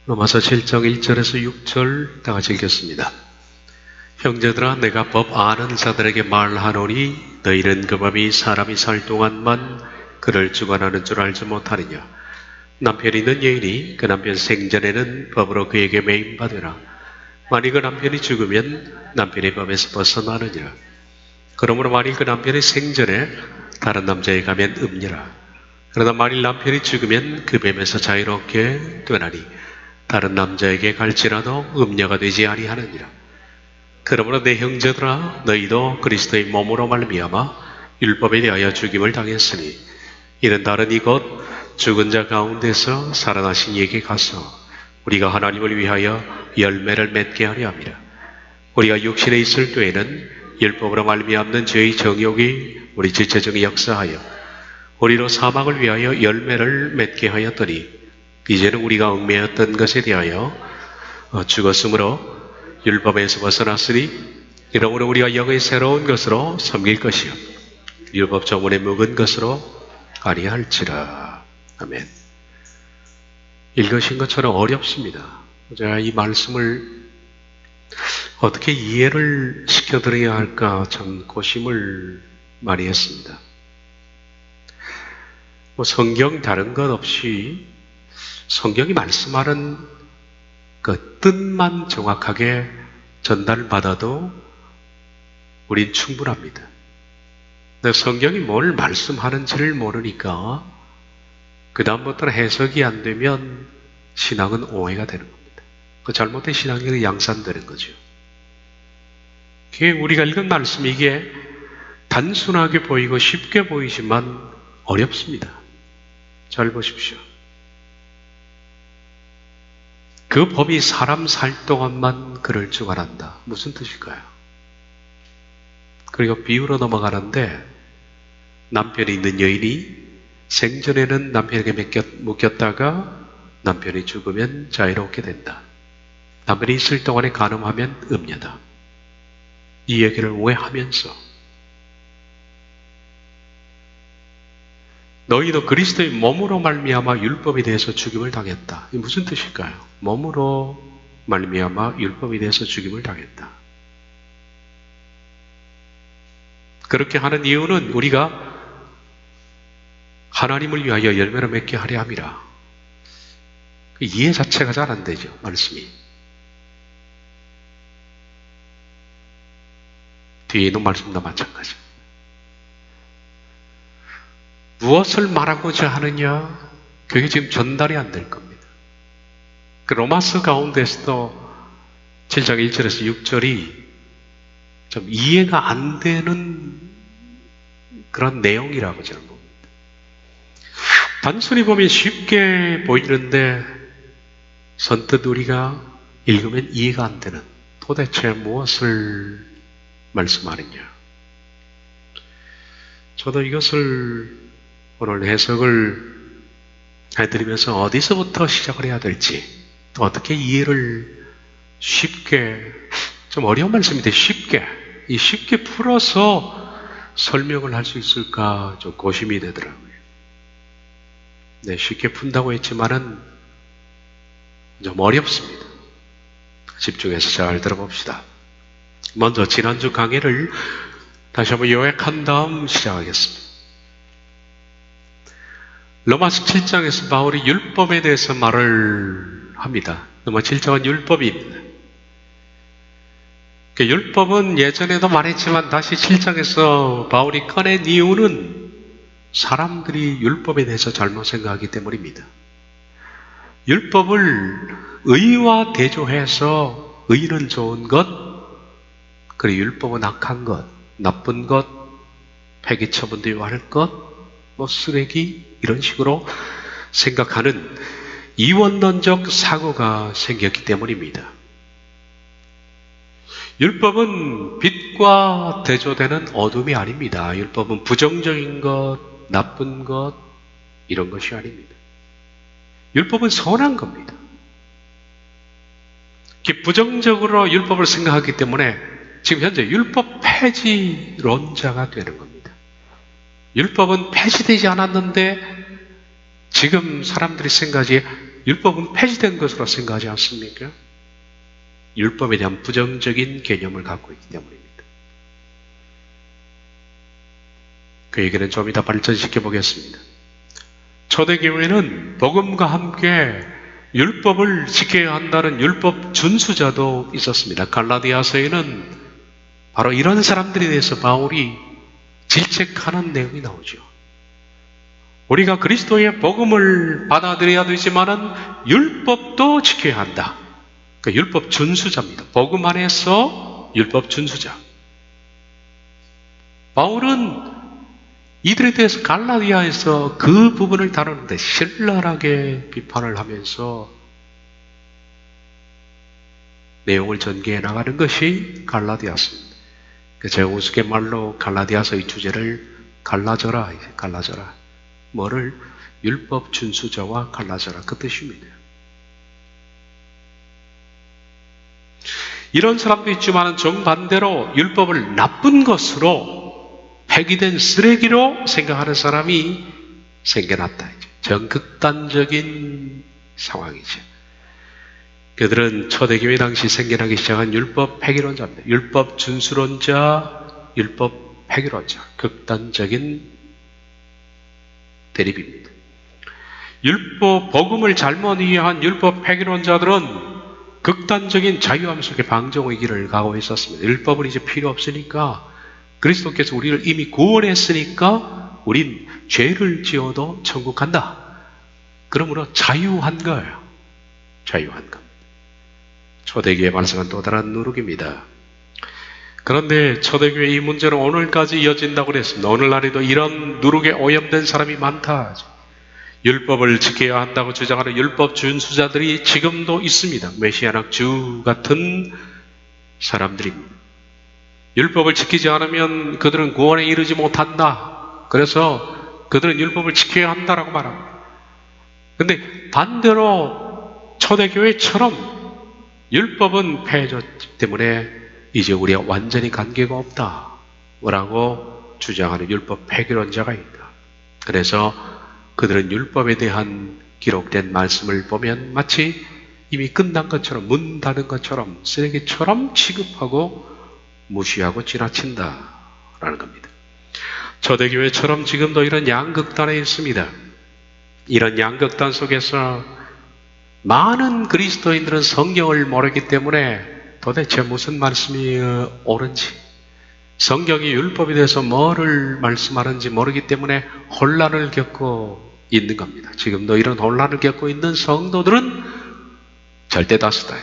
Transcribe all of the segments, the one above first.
로마서 7장 1절에서 6절 다 같이 읽겠습니다. 형제들아, 내가 법 아는 자들에게 말하노니 너희는 그 법이 사람이 살 동안만 그를 주관하는 줄 알지 못하느냐. 남편이 있는 여인이 그 남편 생전에는 법으로 그에게 매임받으라. 만일 그 남편이 죽으면 남편의 법에서 벗어나느니라. 그러므로 만일 그 남편이 생전에 다른 남자에 가면 음녀라. 그러나 만일 남편이 죽으면 그 뱀에서 자유롭게 되나니 다른 남자에게 갈지라도 음녀가 되지 아니하느니라. 그러므로 내 형제들아, 너희도 그리스도의 몸으로 말미암아 율법에 대하여 죽임을 당했으니 이는 다른 이곳 죽은 자 가운데서 살아나신 이에게 가서 우리가 하나님을 위하여 열매를 맺게 하려 함이라. 우리가 육신에 있을 때에는 율법으로 말미암는 죄의 정욕이 우리 지체 중에 역사하여 우리로 사망을 위하여 열매를 맺게 하였더니 이제는 우리가 얽매였던 것에 대하여 죽었으므로 율법에서 벗어났으니 이러므로 우리가 영의 새로운 것으로 섬길 것이요 율법 조문에 묵은 것으로 아니할지라. 아멘. 읽으신 것처럼 어렵습니다. 제가 이 말씀을 어떻게 이해를 시켜드려야 할까 참 고심을 많이 했습니다. 성경 다른 것 없이 성경이 말씀하는 그 뜻만 정확하게 전달받아도 우린 충분합니다. 근데 성경이 뭘 말씀하는지를 모르니까 그 다음부터는 해석이 안 되면 신앙은 오해가 되는 겁니다. 그 잘못된 신앙이 양산되는 거죠. 우리가 읽은 말씀 이게 단순하게 보이고 쉽게 보이지만 어렵습니다. 잘 보십시오. 그 법이 사람 살 동안만 그를 주관한다. 무슨 뜻일까요? 그리고 비유로 넘어가는데 남편이 있는 여인이 생전에는 남편에게 묶였다가 남편이 죽으면 자유롭게 된다. 남편이 있을 동안에 간음하면 음녀다. 이 얘기를 왜 하면서 너희도 그리스도의 몸으로 말미암아 율법에 대해서 죽임을 당했다. 이게 무슨 뜻일까요? 몸으로 말미암아 율법에 대해서 죽임을 당했다. 그렇게 하는 이유는 우리가 하나님을 위하여 열매를 맺게 하려 함이라. 그 이해 자체가 잘 안 되죠, 말씀이. 뒤에 있는 말씀도 마찬가지. 무엇을 말하고자 하느냐? 그게 지금 전달이 안 될 겁니다. 그 로마서 가운데서도 7장 1절에서 6절이 좀 이해가 안 되는 그런 내용이라고 저는 봅니다. 단순히 보면 쉽게 보이는데 선뜻 우리가 읽으면 이해가 안 되는 도대체 무엇을 말씀하느냐. 저도 이것을 오늘 해석을 해드리면서 어디서부터 시작을 해야 될지 또 어떻게 이해를 쉽게, 좀 어려운 말씀인데 쉽게 풀어서 설명을 할 수 있을까 좀 고심이 되더라고요. 네, 쉽게 푼다고 했지만은 좀 어렵습니다. 집중해서 잘 들어봅시다. 먼저 지난주 강의를 다시 한번 요약한 다음 시작하겠습니다. 로마서 7장에서 바울이 율법에 대해서 말을 합니다. 로마서 7장은 율법입니다. 그 율법은 예전에도 말했지만 다시 7장에서 바울이 꺼낸 이유는 사람들이 율법에 대해서 잘못 생각하기 때문입니다. 율법을 의와 대조해서 의는 좋은 것, 그리고 율법은 악한 것, 나쁜 것, 폐기 처분되어야 할 것, 쓰레기, 이런 식으로 생각하는 이원론적 사고가 생겼기 때문입니다. 율법은 빛과 대조되는 어둠이 아닙니다. 율법은 부정적인 것, 나쁜 것, 이런 것이 아닙니다. 율법은 선한 겁니다. 부정적으로 율법을 생각하기 때문에 지금 현재 율법 폐지론자가 되는 겁니다. 율법은 폐지되지 않았는데 지금 사람들이 생각이 율법은 폐지된 것으로 생각하지 않습니까? 율법에 대한 부정적인 개념을 갖고 있기 때문입니다. 그 얘기는 좀 이따 발전시켜 보겠습니다. 초대교회는 복음과 함께 율법을 지켜야 한다는 율법 준수자도 있었습니다. 갈라디아서에는 바로 이런 사람들에 대해서 바울이 질책하는 내용이 나오죠. 우리가 그리스도의 복음을 받아들여야 되지만은 율법도 지켜야 한다. 그 율법 준수자입니다. 복음 안에서 율법 준수자. 바울은 이들에 대해서 갈라디아에서 그 부분을 다루는데 신랄하게 비판을 하면서 내용을 전개해 나가는 것이 갈라디아서입니다. 제가 우스갯말로 갈라디아서의 주제를 갈라져라. 뭐를? 율법 준수자와 갈라져라. 그 뜻입니다. 이런 사람도 있지만 정반대로 율법을 나쁜 것으로 폐기된 쓰레기로 생각하는 사람이 생겨났다. 정극단적인 상황이죠. 그들은 초대교회 당시 생겨나기 시작한 율법 폐기론자입니다. 율법 준수론자, 율법 폐기론자. 극단적인 대립입니다. 복음을 잘못 이해한 율법 폐기론자들은 극단적인 자유함 속에 방종의 길을 가고 있었습니다. 율법은 이제 필요 없으니까, 그리스도께서 우리를 이미 구원했으니까 우린 죄를 지어도 천국 간다. 그러므로 자유한 거예요. 자유한 겁니다. 초대교회에 발생한 또 다른 누룩입니다. 그런데 초대교회 이 문제는 오늘까지 이어진다고 그랬습니다. 오늘날에도 이런 누룩에 오염된 사람이 많다. 율법을 지켜야 한다고 주장하는 율법 준수자들이 지금도 있습니다. 메시아낙주 같은 사람들입니다. 율법을 지키지 않으면 그들은 구원에 이르지 못한다. 그래서 그들은 율법을 지켜야 한다라고 말합니다. 그런데 반대로 초대교회처럼 율법은 폐해졌기 때문에 이제 우리가 완전히 관계가 없다 라고 주장하는 율법 폐기론자가 있다. 그래서 그들은 율법에 대한 기록된 말씀을 보면 마치 이미 끝난 것처럼, 문 닫은 것처럼, 쓰레기처럼 취급하고 무시하고 지나친다라는 겁니다. 초대교회처럼 지금도 이런 양극단에 있습니다. 이런 양극단 속에서 많은 그리스도인들은 성경을 모르기 때문에 도대체 무슨 말씀이 옳은지, 성경이 율법에 대해서 뭐를 말씀하는지 모르기 때문에 혼란을 겪고 있는 겁니다. 지금도 이런 혼란을 겪고 있는 성도들은 절대 다수다.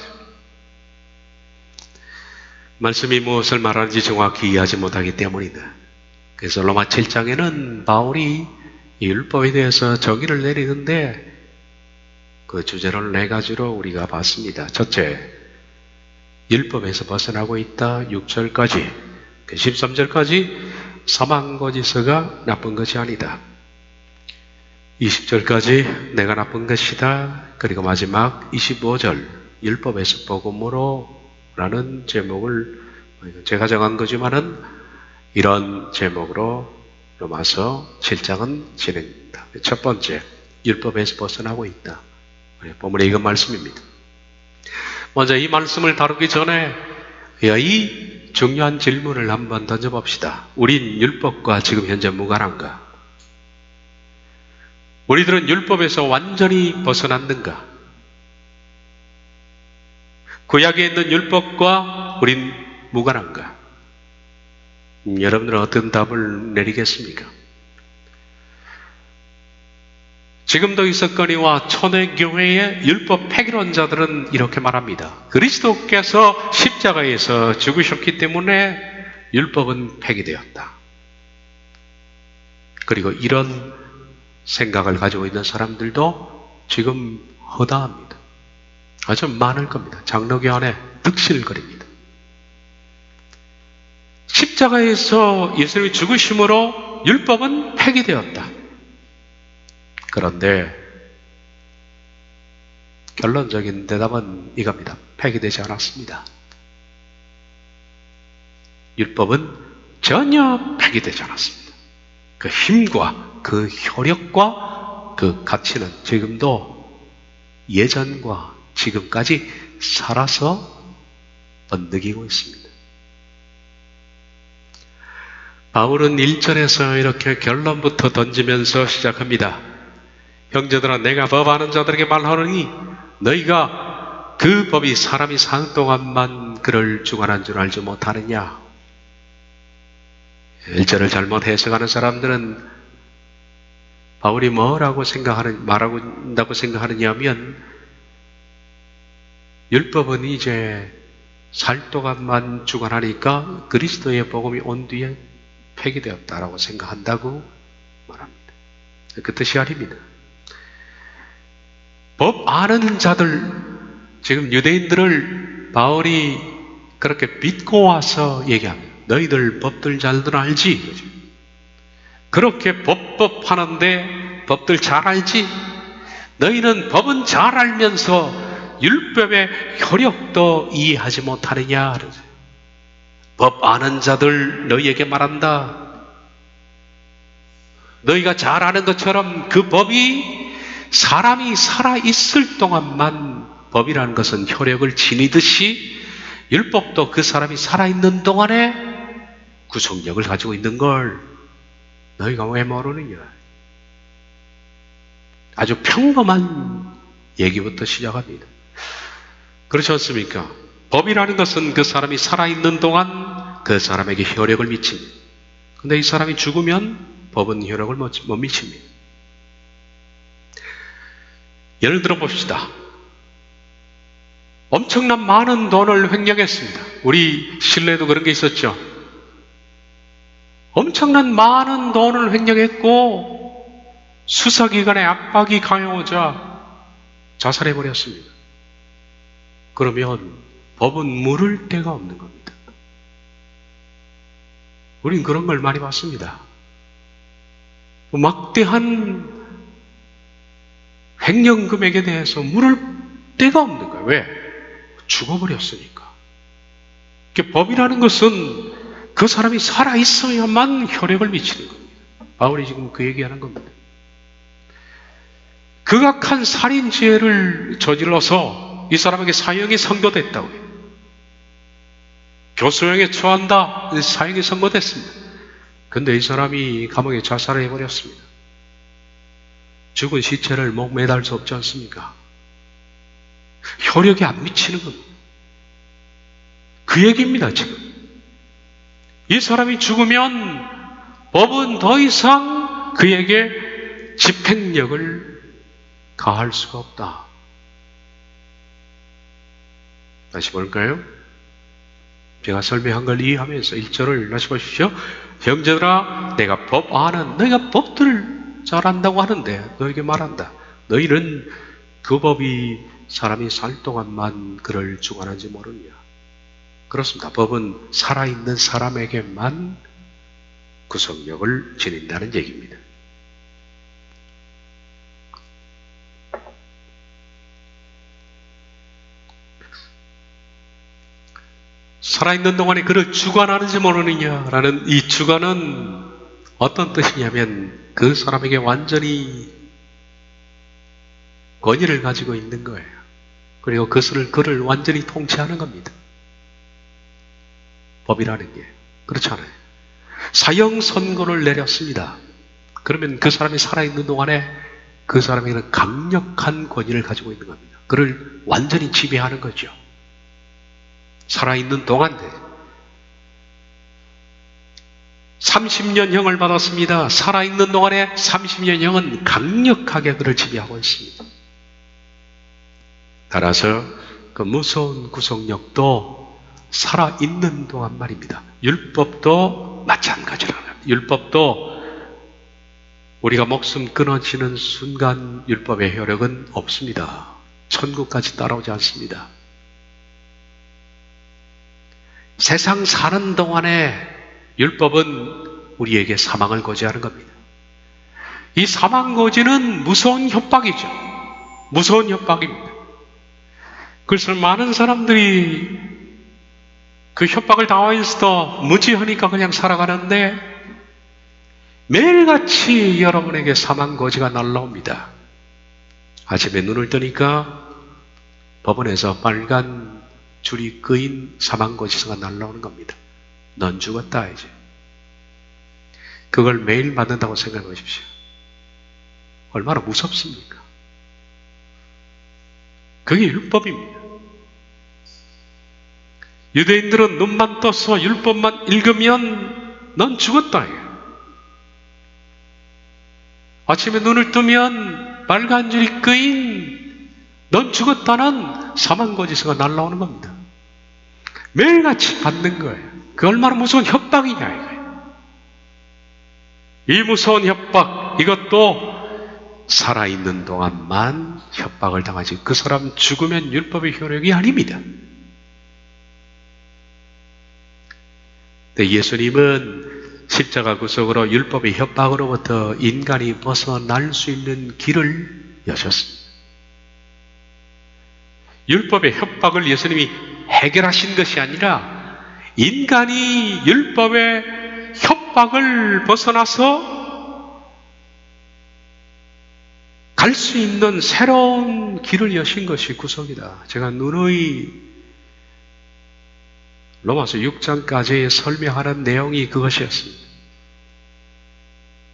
말씀이 무엇을 말하는지 정확히 이해하지 못하기 때문이다. 그래서 로마 7장에는 바울이 이 율법에 대해서 정의를 내리는데 그 주제를 네 가지로 우리가 봤습니다. 첫째, 율법에서 벗어나고 있다. 6절까지, 13절까지 사망거짓서가 나쁜 것이 아니다. 20절까지 내가 나쁜 것이다. 그리고 마지막 25절 율법에서 복음으로 라는 제목을 제가 정한 거지만은 이런 제목으로 로마서 7장은 진행됩니다. 첫 번째, 율법에서 벗어나고 있다. 본문에 이건 말씀입니다. 먼저 이 말씀을 다루기 전에 이 중요한 질문을 한번 던져봅시다. 우린 율법과 지금 현재 무관한가? 우리들은 율법에서 완전히 벗어났는가? 구약에 있는 율법과 우린 무관한가? 여러분들은 어떤 답을 내리겠습니까? 지금도 있었거니와 초대교회의 율법 폐기론자들은 이렇게 말합니다. 그리스도께서 십자가에서 죽으셨기 때문에 율법은 폐기되었다. 그리고 이런 생각을 가지고 있는 사람들도 지금 허다합니다. 아주 많을 겁니다. 장로교 안에 득실거립니다. 십자가에서 예수님이 죽으심으로 율법은 폐기되었다. 그런데 결론적인 대답은 이겁니다. 폐기되지 않았습니다. 율법은 전혀 폐기되지 않았습니다. 그 힘과 그 효력과 그 가치는 지금도 예전과 지금까지 살아서 번득이고 있습니다. 바울은 1절에서 이렇게 결론부터 던지면서 시작합니다. 형제들아, 내가 법하는 자들에게 말하노니 너희가 그 법이 사람이 사는 동안만 그를 주관한 줄 알지 못하느냐. 1절을 잘못 해석하는 사람들은 바울이 뭐라고 말한다고 생각하느냐면, 율법은 이제 살 동안만 주관하니까 그리스도의 복음이 온 뒤에 폐기되었다라고 생각한다고 말합니다. 그 뜻이 아닙니다. 법 아는 자들, 지금 유대인들을 바울이 그렇게 믿고 와서 얘기합니다. 너희들 법들 잘들 알지? 그렇게 법법 하는데 법들 잘 알지? 너희는 법은 잘 알면서 율법의 효력도 이해하지 못하느냐? 법 아는 자들 너희에게 말한다. 너희가 잘 아는 것처럼 그 법이 사람이 살아있을 동안만, 법이라는 것은 효력을 지니듯이 율법도 그 사람이 살아있는 동안에 구속력을 가지고 있는 걸 너희가 왜 모르느냐. 아주 평범한 얘기부터 시작합니다. 그렇지 않습니까? 법이라는 것은 그 사람이 살아있는 동안 그 사람에게 효력을 미칩니다. 근데 이 사람이 죽으면 법은 효력을 못 미칩니다. 예를 들어 봅시다. 엄청난 많은 돈을 횡령했습니다. 우리 신뢰도 그런 게 있었죠. 엄청난 많은 돈을 횡령했고 수사기관의 압박이 강해오자 자살해버렸습니다. 그러면 법은 물을 데가 없는 겁니다. 우린 그런 걸 많이 봤습니다. 막대한 횡령금액에 대해서 물을 데가 없는 거예요. 왜? 죽어버렸으니까. 법이라는 것은 그 사람이 살아있어야만 효력을 미치는 겁니다. 바울이 지금 그 얘기하는 겁니다. 극악한 살인죄를 저질러서 이 사람에게 사형이 선고됐다고 해요. 교수형에 처한다. 사형이 선고됐습니다. 근데 이 사람이 감옥에 자살을 해버렸습니다. 죽은 시체를 목 매달 수 없지 않습니까? 효력이 안 미치는 겁니다. 그 얘기입니다, 지금. 이 사람이 죽으면 법은 더 이상 그에게 집행력을 가할 수가 없다. 다시 볼까요? 제가 설명한 걸 이해하면서 1절을 다시 보십시오. 형제들아, 내가 법 아는, 너희가 법들을 잘 안다고 하는데 너에게 말한다. 너희는 그 법이 사람이 살 동안만 그를 주관하는지 모르느냐. 그렇습니다. 법은 살아있는 사람에게만 구속력을 지닌다는 얘기입니다. 살아있는 동안에 그를 주관하는지 모르느냐라는 이 주관은 어떤 뜻이냐면 그 사람에게 완전히 권위를 가지고 있는 거예요. 그리고 그를 완전히 통치하는 겁니다. 법이라는 게. 그렇잖아요. 사형 선고를 내렸습니다. 그러면 그 사람이 살아있는 동안에 그 사람에게는 강력한 권위를 가지고 있는 겁니다. 그를 완전히 지배하는 거죠. 살아있는 동안 30년형을 받았습니다. 살아있는 동안에 30년형은 강력하게 그를 지배하고 있습니다. 따라서 그 무서운 구속력도 살아있는 동안 말입니다. 율법도 마찬가지라는 겁니다. 율법도 우리가 목숨 끊어지는 순간 율법의 효력은 없습니다. 천국까지 따라오지 않습니다. 세상 사는 동안에 율법은 우리에게 사망을 고지하는 겁니다. 이 사망 고지는 무서운 협박이죠. 무서운 협박입니다. 그래서 많은 사람들이 그 협박을 당하면서도 무지하니까 그냥 살아가는데 매일같이 여러분에게 사망 고지가 날라옵니다. 아침에 눈을 뜨니까 법원에서 빨간 줄이 끄인 사망고지서가 날라오는 겁니다. 넌 죽었다 이제. 그걸 매일 받는다고 생각해 보십시오. 얼마나 무섭습니까? 그게 율법입니다. 유대인들은 눈만 떠서 율법만 읽으면 넌 죽었다. 아침에 눈을 뜨면 빨간 줄이 끄인 넌 죽었다는 사망고지서가 날라오는 겁니다. 매일같이 받는 거예요. 그 얼마나 무서운 협박이냐 이거예요. 이 무서운 협박, 이것도 살아있는 동안만 협박을 당하지 그 사람 죽으면 율법의 효력이 아닙니다. 근데 예수님은 십자가 구속으로 율법의 협박으로부터 인간이 벗어날 수 있는 길을 여셨습니다. 율법의 협박을 예수님이 해결하신 것이 아니라 인간이 율법의 협박을 벗어나서 갈 수 있는 새로운 길을 여신 것이 구속이다. 제가 누누이 로마서 6장까지 설명하는 내용이 그것이었습니다.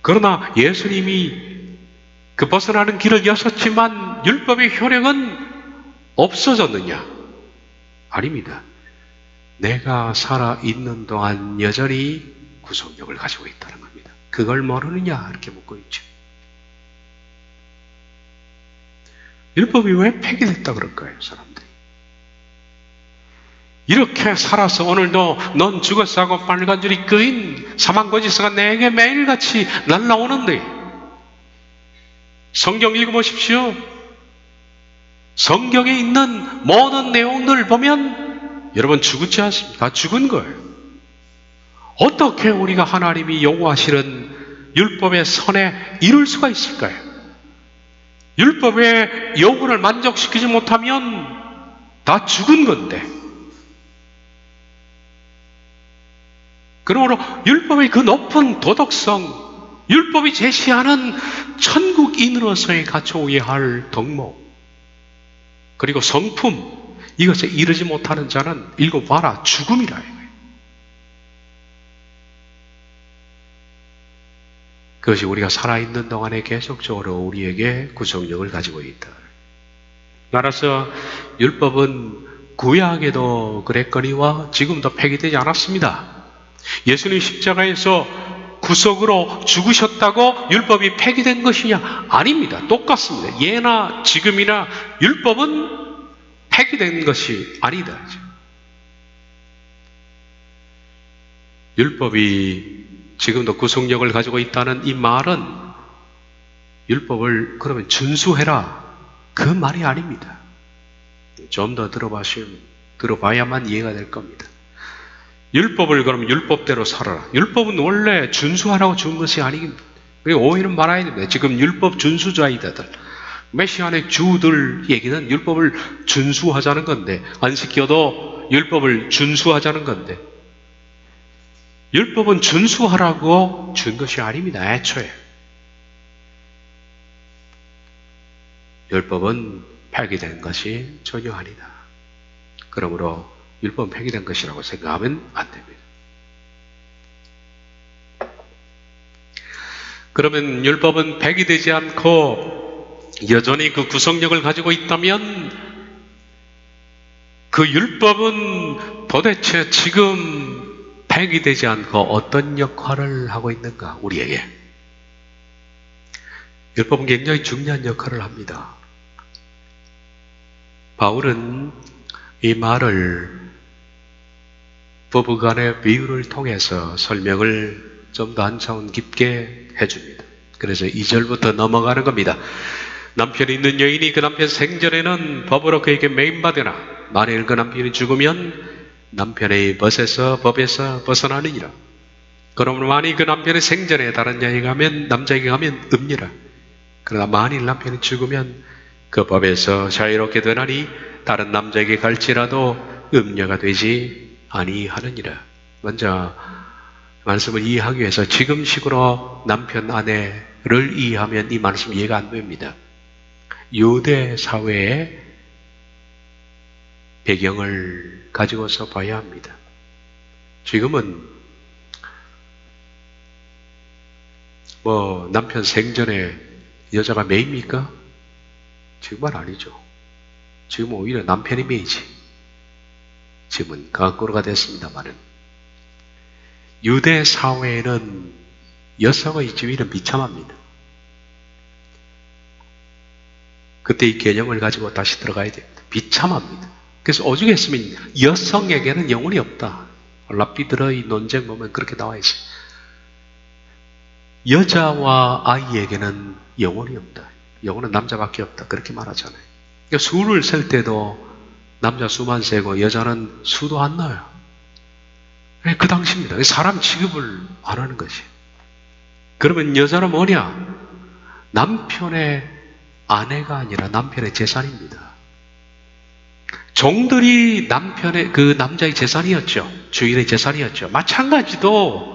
그러나 예수님이 그 벗어나는 길을 여셨지만 율법의 효력은 없어졌느냐? 아닙니다. 내가 살아있는 동안 여전히 구속력을 가지고 있다는 겁니다. 그걸 모르느냐? 이렇게 묻고 있죠. 율법이 왜 폐기됐다 그럴까요, 사람들이? 이렇게 살아서 오늘도 넌 죽었어 하고 빨간 줄이 끄인 사망고지서가 내게 매일같이 날라오는데 성경 읽어보십시오. 성경에 있는 모든 내용들을 보면 여러분 죽지 않습니까? 다 죽은 거예요. 어떻게 우리가 하나님이 요구하시는 율법의 선에 이룰 수가 있을까요? 율법의 요구를 만족시키지 못하면 다 죽은 건데. 그러므로 율법의 그 높은 도덕성, 율법이 제시하는 천국인으로서의 갖춰오야 할 덕목, 그리고 성품, 이것에 이르지 못하는 자는 읽어봐라, 죽음이라 이거예요. 그것이 우리가 살아있는 동안에 계속적으로 우리에게 구속력을 가지고 있다. 따라서 율법은 구약에도 그랬거니와 지금도 폐기되지 않았습니다. 예수님 십자가에서 구속으로 죽으셨다고 율법이 폐기된 것이냐? 아닙니다. 똑같습니다. 예나 지금이나 율법은 폐기된 것이 아니다. 율법이 지금도 구속력을 가지고 있다는 이 말은 율법을 그러면 준수해라, 그 말이 아닙니다. 좀 더 들어봐야만 이해가 될 겁니다. 율법을 그러면 율법대로 살아라. 율법은 원래 준수하라고 준 것이 아닙니다. 오해는 말아야 됩니다. 지금 율법 준수자이다들, 메시아의 주들 얘기는 율법을 준수하자는 건데, 안 지켜도 율법을 준수하자는 건데, 율법은 준수하라고 준 것이 아닙니다. 애초에. 율법은 폐기된 것이 전혀 아니다. 그러므로 율법은 폐기된 것이라고 생각하면 안 됩니다. 그러면 율법은 폐기되지 않고 여전히 그 구속력을 가지고 있다면 그 율법은 도대체 지금 폐기되지 않고 어떤 역할을 하고 있는가? 우리에게. 율법은 굉장히 중요한 역할을 합니다. 바울은 이 말을 부부간의 비유를 통해서 설명을 좀 더 한 차원 깊게 해줍니다. 그래서 2절부터 넘어가는 겁니다. 남편이 있는 여인이 그 남편 생전에는 법으로 그에게 매임받으나 만일 그 남편이 죽으면 남편의 법에서 벗어나느니라. 그러므로 만일 그 남편의 생전에 다른 여인에게 가면, 남자에게 가면 음녀라. 그러나 만일 남편이 죽으면 그 법에서 자유롭게 되나니 다른 남자에게 갈지라도 음녀가 되지 아니하느니라. 먼저 말씀을 이해하기 위해서 지금식으로 남편 아내를 이해하면 이 말씀 이해가 안 됩니다. 유대 사회의 배경을 가지고서 봐야 합니다. 지금은 남편 생전에 여자가 매입니까? 지금은 아니죠. 지금 오히려 남편이 매이지. 지금은 거꾸로가 됐습니다만은, 유대 사회에는 여성의 지위는 비참합니다. 그때 이 개념을 가지고 다시 들어가야 됩니다. 비참합니다. 그래서 오죽했으면 여성에게는 영혼이 없다. 랍비들의 논쟁 보면 그렇게 나와 있어요. 여자와 아이에게는 영혼이 없다. 영혼은 남자밖에 없다. 그렇게 말하잖아요. 그러니까 수를 셀 때도 남자 수만 세고 여자는 수도 안 나요. 그 당시입니다. 사람 취급을 안 하는 것이. 그러면 여자는 뭐냐? 남편의 아내가 아니라 남편의 재산입니다. 종들이 남편의 그 남자의 재산이었죠. 주인의 재산이었죠. 마찬가지로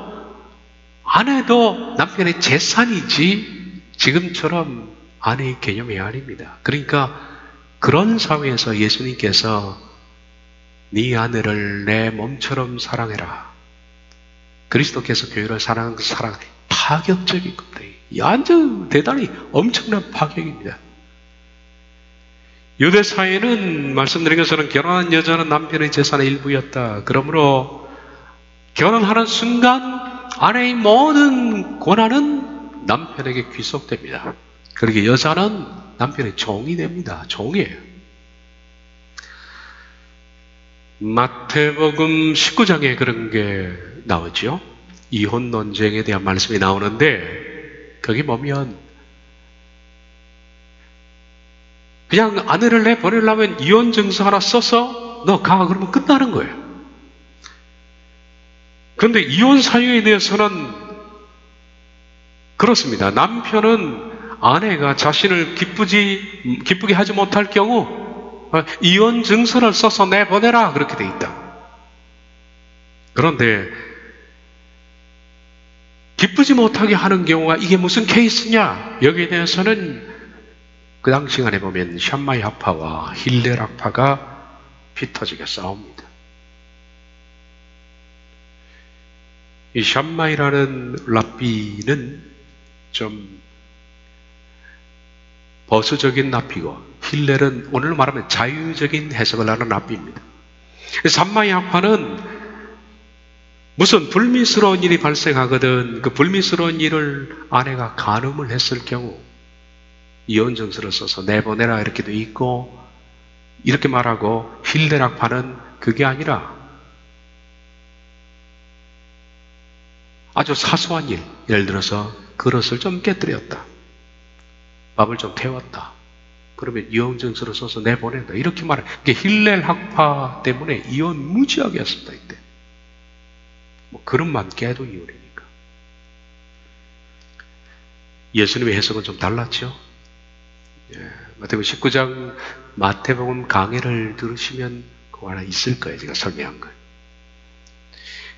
아내도 남편의 재산이지 지금처럼 아내의 개념이 아닙니다. 그러니까 그런 사회에서 예수님께서 네 아내를 내 몸처럼 사랑해라. 그리스도께서 교회를 사랑한 그 사랑, 파격적인 겁니다. 완전 대단히 엄청난 파격입니다. 유대 사회는 말씀드린 것처럼 결혼한 여자는 남편의 재산의 일부였다. 그러므로 결혼하는 순간 아내의 모든 권한은 남편에게 귀속됩니다. 그러게 여자는 남편의 종이 됩니다. 종이에요. 마태복음 19장에 그런 게 나오죠. 이혼 논쟁에 대한 말씀이 나오는데 거기 보면 그냥 아내를 내보내려면 이혼 증서 하나 써서 너 가 그러면 끝나는 거예요. 그런데 이혼 사유에 대해서는 그렇습니다. 남편은 아내가 자신을 기쁘게 하지 못할 경우 이혼 증서를 써서 내보내라 그렇게 돼 있다. 그런데 기쁘지 못하게 하는 경우가 이게 무슨 케이스냐? 여기에 대해서는 그 당시 시간에 보면 샴마이 학파와 힐렐 학파가 피터지게 싸웁니다. 이 샴마이라는 랍비는 좀 보수적인 랍비고 힐렐은 오늘로 말하면 자유적인 해석을 하는 랍비입니다. 샴마이 학파는 무슨 불미스러운 일이 발생하거든 그 불미스러운 일을 아내가 간음을 했을 경우 이혼 증서를 써서 내보내라 이렇게 돼 있고 이렇게 말하고 힐렐 학파는 그게 아니라 아주 사소한 일, 예를 들어서 그릇을 좀 깨뜨렸다. 밥을 좀 태웠다. 그러면 이혼 증서를 써서 내보낸다. 이렇게 말해. 이게 힐렐 학파 때문에 이혼 무지하게 했습니다. 이때. 그릇만 깨도 이혼이니까. 예수님의 해석은 좀 달랐죠? 마태복음 19장 마태복음 강해를 들으시면 그거 하나 있을 거예요. 제가 설명한 거예요.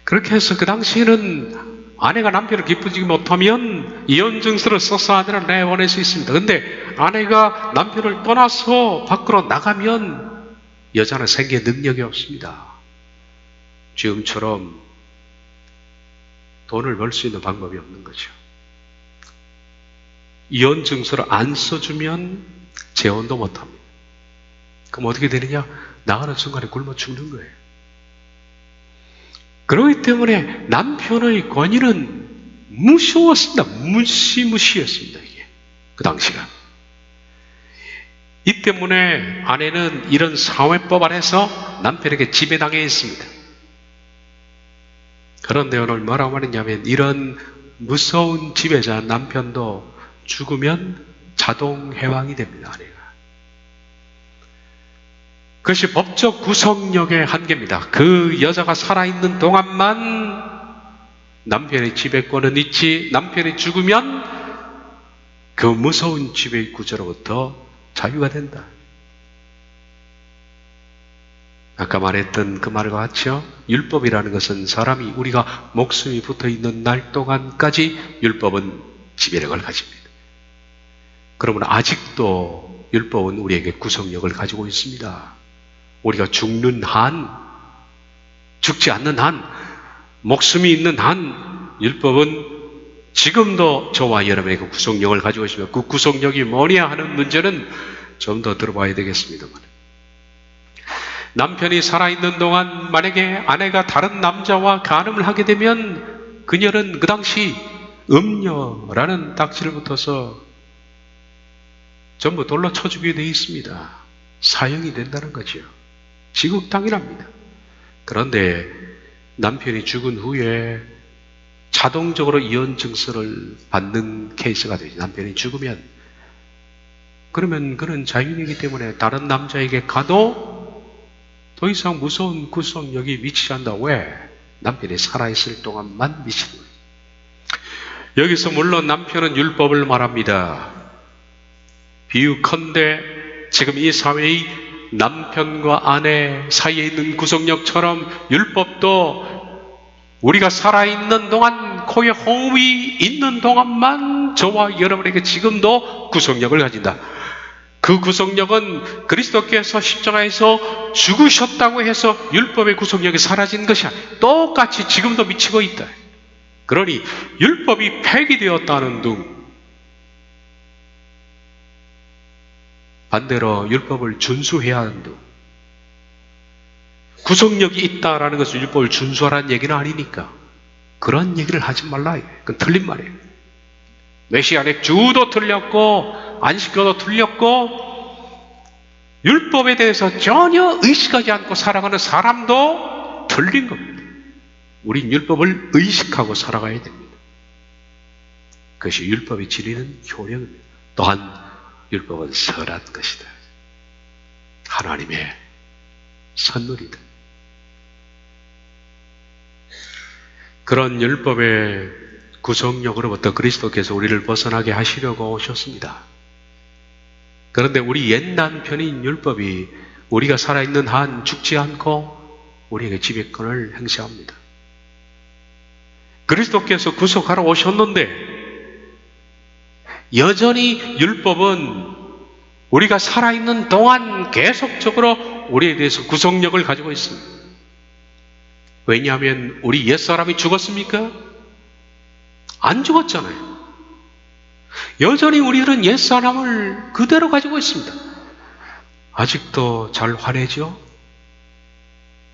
그렇게 해서 그 당시에는 아내가 남편을 기쁘지 못하면 이혼 증서를 써서 아내를 내보낼 수 있습니다. 그런데 아내가 남편을 떠나서 밖으로 나가면 여자는 생계 능력이 없습니다. 지금처럼 돈을 벌 수 있는 방법이 없는 거죠. 이혼 증서를 안 써주면 재혼도 못합니다. 그럼 어떻게 되느냐? 나가는 순간에 굶어 죽는 거예요. 그렇기 때문에 남편의 권위는 무서웠습니다. 무시무시했습니다. 이게 그 당시가. 이 때문에 아내는 이런 사회법 안에서 남편에게 지배당해 있습니다. 그런데 오늘 뭐라고 말했냐면 이런 무서운 지배자 남편도 죽으면 자동 해방이 됩니다. 아내가. 그것이 법적 구속력의 한계입니다. 그 여자가 살아있는 동안만 남편의 지배권은 있지 남편이 죽으면 그 무서운 지배의 구조로부터 자유가 된다. 아까 말했던 그 말과 같죠? 율법이라는 것은 사람이 우리가 목숨이 붙어있는 날 동안까지 율법은 지배력을 가집니다. 그러면 아직도 율법은 우리에게 구속력을 가지고 있습니다. 우리가 죽는 한, 죽지 않는 한, 목숨이 있는 한 율법은 지금도 저와 여러분에게 구속력을 가지고 있습니다. 그 구속력이 뭐냐 하는 문제는 좀 더 들어봐야 되겠습니다만, 남편이 살아있는 동안 만약에 아내가 다른 남자와 간음을 하게 되면 그녀는 그 당시 음녀라는 딱지를 붙어서 전부 돌로 쳐주게 되어 있습니다. 사형이 된다는 거죠. 지극당연합니다. 그런데 남편이 죽은 후에 자동적으로 이혼 증서를 받는 케이스가 되죠. 남편이 죽으면. 그러면 그는 자유인이기 때문에 다른 남자에게 가도 더 이상 무서운 구속력이 미치지 않는다. 왜? 남편이 살아있을 동안만 미치는 거예요. 여기서 물론 남편은 율법을 말합니다. 비유컨대 지금 이 사회의 남편과 아내 사이에 있는 구속력처럼 율법도 우리가 살아있는 동안, 코에 호흡이 있는 동안만 저와 여러분에게 지금도 구속력을 가진다. 그 구속력은 그리스도께서 십자가에서 죽으셨다고 해서 율법의 구속력이 사라진 것이 아니에요. 똑같이 지금도 미치고 있다. 그러니 율법이 폐기되었다는 둥, 반대로 율법을 준수해야 하는 둥, 구속력이 있다라는 것은 율법을 준수하라는 얘기는 아니니까 그런 얘기를 하지 말라. 그건 틀린 말이에요. 메시아의 주도 틀렸고 안식교도 틀렸고 율법에 대해서 전혀 의식하지 않고 살아가는 사람도 틀린 겁니다. 우린 율법을 의식하고 살아가야 됩니다. 그것이 율법이 지니는 효력입니다. 또한 율법은 선한 것이다. 하나님의 선물이다. 그런 율법의 구속력으로부터 그리스도께서 우리를 벗어나게 하시려고 오셨습니다. 그런데 우리 옛 남편인 율법이 우리가 살아있는 한 죽지 않고 우리에게 지배권을 행사합니다. 그리스도께서 구속하러 오셨는데 여전히 율법은 우리가 살아있는 동안 계속적으로 우리에 대해서 구속력을 가지고 있습니다. 왜냐하면 우리 옛사람이 죽었습니까? 안 죽었잖아요. 여전히 우리들은 옛사람을 그대로 가지고 있습니다. 아직도 잘 화내죠?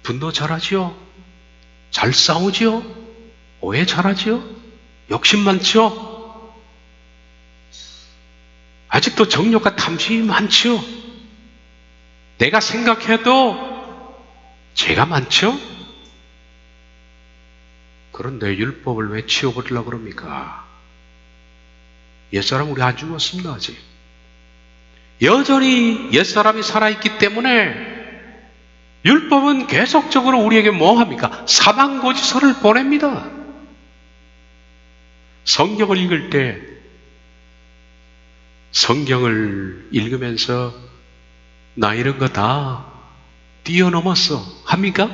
분노 잘하죠? 잘 싸우죠? 오해 잘하죠? 욕심 많죠? 아직도 정욕과 탐심이 많죠? 내가 생각해도 죄가 많죠? 그런데 율법을 왜 치워버리려고 그럽니까? 옛사람 우리 안 죽었습니다. 아직. 여전히 옛사람이 살아있기 때문에 율법은 계속적으로 우리에게 뭐 합니까? 사망고지서를 보냅니다. 성경을 읽을 때 성경을 읽으면서 나 이런 거 다 뛰어넘었어 합니까?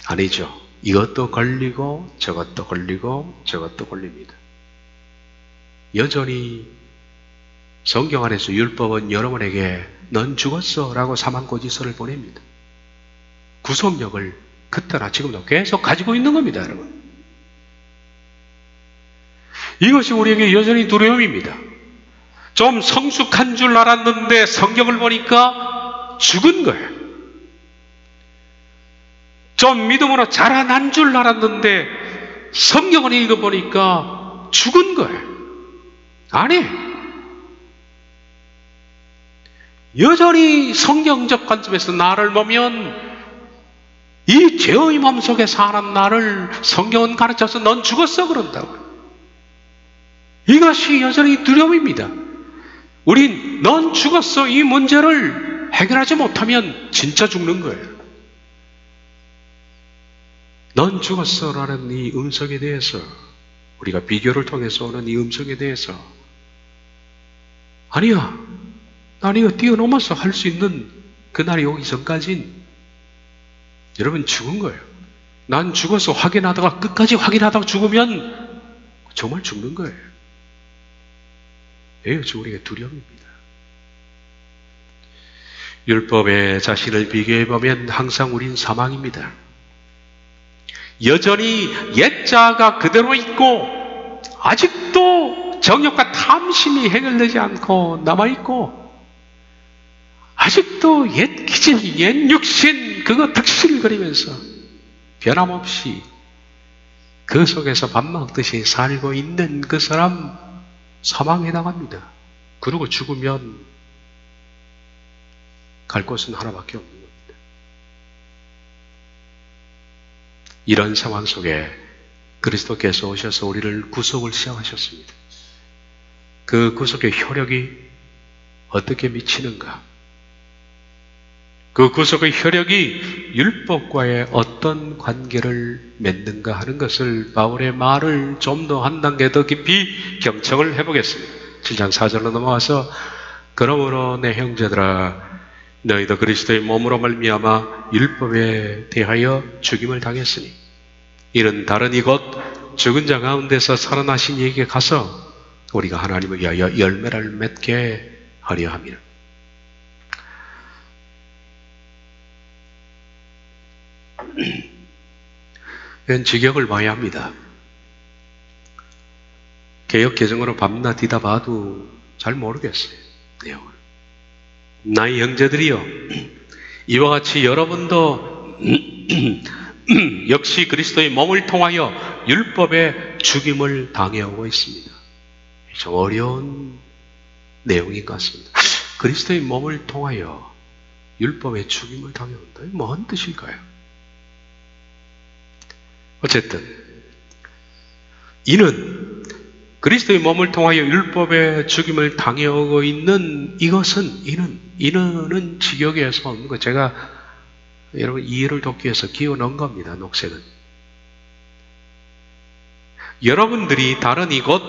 아니죠. 이것도 걸리고 저것도 걸리고 저것도 걸립니다. 여전히 성경 안에서 율법은 여러분에게 넌 죽었어 라고 사망고지서를 보냅니다. 구속력을 그때나 지금도 계속 가지고 있는 겁니다. 여러분, 이것이 우리에게 여전히 두려움입니다. 좀 성숙한 줄 알았는데 성경을 보니까 죽은 거예요. 좀 믿음으로 자라난 줄 알았는데 성경을 읽어보니까 죽은 거예요. 아니, 여전히 성경적 관점에서 나를 보면 이 죄의 몸속에 사는 나를 성경은 가르쳐서 넌 죽었어 그런다고요. 이것이 여전히 두려움입니다. 우린 넌 죽었어 이 문제를 해결하지 못하면 진짜 죽는 거예요. 넌 죽었어 라는 이 음성에 대해서, 우리가 비교를 통해서 오는 이 음성에 대해서 아니야, 난 이거 뛰어넘어서 할 수 있는 그날이 오기 전까진 여러분 죽은 거예요. 난 죽어서 확인하다가 끝까지 확인하다가 죽으면 정말 죽는 거예요. 이것이 우리가 두려움입니다. 율법에 자신을 비교해보면 항상 우린 사망입니다. 여전히 옛자가 그대로 있고 아직도 정욕과 탐심이 해결되지 않고 남아있고 아직도 옛 기질, 옛 육신 그거 득실거리면서 변함없이 그 속에서 밥 먹듯이 살고 있는 그 사람 사망에 당합니다. 그리고 죽으면 갈 곳은 하나밖에 없는 겁니다. 이런 상황 속에 그리스도께서 오셔서 우리를 구속을 시작하셨습니다. 그 구속의 효력이 어떻게 미치는가? 그 구속의 효력이 율법과의 어떤 관계를 맺는가 하는 것을 바울의 말을 좀 더 한 단계 더 깊이 경청을 해보겠습니다. 7장 4절로 넘어와서 그러므로 내 형제들아 너희도 그리스도의 몸으로 말미암아 율법에 대하여 죽임을 당했으니 이는 다른 이곳 죽은 자 가운데서 살아나신 이에게 가서 우리가 하나님을 위하여 열매를 맺게 하려 함이라. 이건 직역을 봐야 합니다. 개역 개정으로 밤낮 뒤다 봐도 잘 모르겠어요, 내용을. 나의 형제들이여, 이와 같이 여러분도 역시 그리스도의 몸을 통하여 율법의 죽임을 당해오고 있습니다. 좀 어려운 내용인 것 같습니다. 그리스도의 몸을 통하여 율법의 죽임을 당해온다. 뭔 뜻일까요? 어쨌든 이는 그리스도의 몸을 통하여 율법의 죽임을 당해오고 있는 이것은 이는 직역에서 없는 거. 제가 여러분 이해를 돕기 위해서 기어 넣은 겁니다. 녹색은. 여러분들이 다른 이곳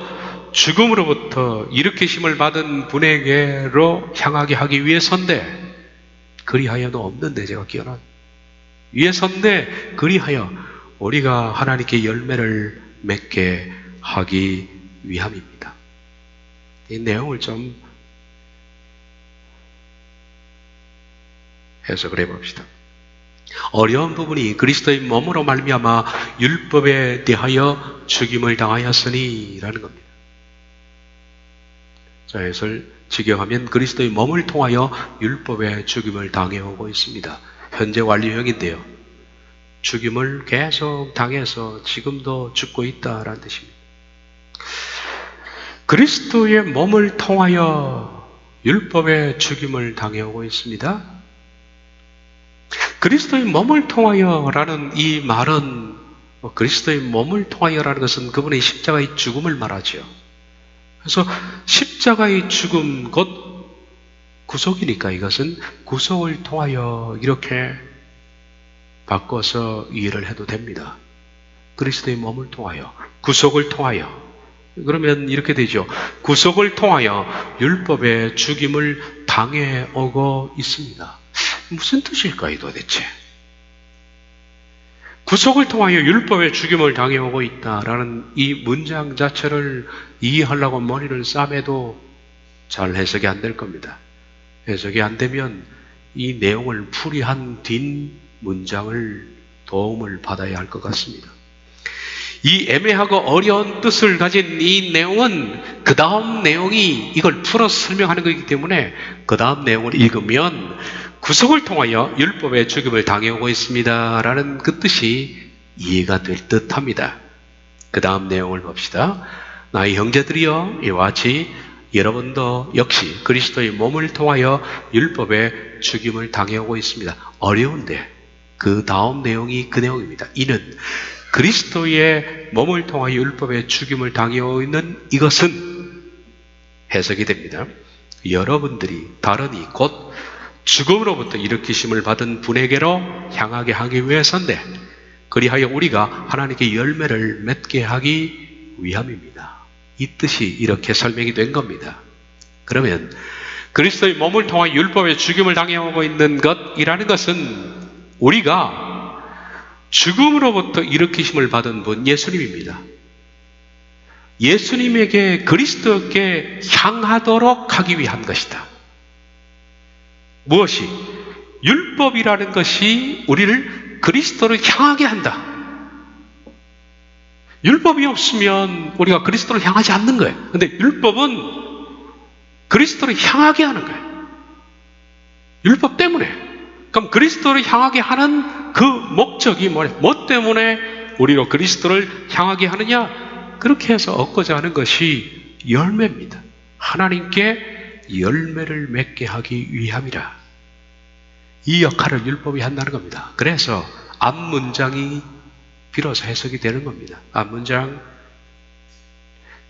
죽음으로부터 일으키심을 받은 분에게로 향하게 하기 위해서인데 그리하여는 없는데 제가 기어난 위해서인데 그리하여 우리가 하나님께 열매를 맺게 하기 위함입니다. 이 내용을 좀 해석을 해봅시다. 어려운 부분이 그리스도의 몸으로 말미암아 율법에 대하여 죽임을 당하였으니 라는 겁니다. 자, 이것을 직역하면 그리스도의 몸을 통하여 율법에 죽임을 당해오고 있습니다. 현재 완료형인데요. 죽임을 계속 당해서 지금도 죽고 있다라는 뜻입니다. 그리스도의 몸을 통하여 율법의 죽임을 당해오고 있습니다. 그리스도의 몸을 통하여라는 이 말은 그리스도의 몸을 통하여라는 것은 그분의 십자가의 죽음을 말하죠. 그래서 십자가의 죽음 곧 구속이니까 이것은 구속을 통하여 이렇게 바꿔서 이해를 해도 됩니다. 그리스도의 몸을 통하여, 구속을 통하여. 그러면 이렇게 되죠. 구속을 통하여 율법의 죽임을 당해오고 있습니다. 무슨 뜻일까요, 도대체? 구속을 통하여 율법의 죽임을 당해오고 있다라는 이 문장 자체를 이해하려고 머리를 싸매도 잘 해석이 안 될 겁니다. 해석이 안 되면 이 내용을 풀이한 뒷 문장을 도움을 받아야 할 것 같습니다. 이 애매하고 어려운 뜻을 가진 이 내용은 그 다음 내용이 이걸 풀어서 설명하는 것이기 때문에 그 다음 내용을 읽으면 구속을 통하여 율법의 죽임을 당해오고 있습니다 라는 그 뜻이 이해가 될 듯합니다. 그 다음 내용을 봅시다. 나의 형제들이여, 이와 같이 여러분도 역시 그리스도의 몸을 통하여 율법의 죽임을 당해오고 있습니다. 어려운데 그 다음 내용이 그 내용입니다. 이는 그리스도의 몸을 통하여 율법의 죽임을 당해오고 있는 이것은 해석이 됩니다. 여러분들이 다른 이 곧 죽음으로부터 일으키심을 받은 분에게로 향하게 하기 위해서인데 그리하여 우리가 하나님께 열매를 맺게 하기 위함입니다. 이 뜻이 이렇게 설명이 된 겁니다. 그러면 그리스도의 몸을 통하여 율법의 죽임을 당해오고 있는 것이라는 것은 우리가 죽음으로부터 일으키심을 받은 분 예수님입니다. 예수님에게 그리스도께 향하도록 하기 위한 것이다. 무엇이? 율법이라는 것이 우리를 그리스도를 향하게 한다. 율법이 없으면 우리가 그리스도를 향하지 않는 거예요. 근데 율법은 그리스도를 향하게 하는 거예요. 율법 때문에. 그럼 그리스도를 향하게 하는 그 목적이 뭐냐? 뭐 때문에 우리로 그리스도를 향하게 하느냐? 그렇게 해서 얻고자 하는 것이 열매입니다. 하나님께 열매를 맺게 하기 위함이라. 이 역할을 율법이 한다는 겁니다. 그래서 앞문장이 비로소 해석이 되는 겁니다. 앞문장,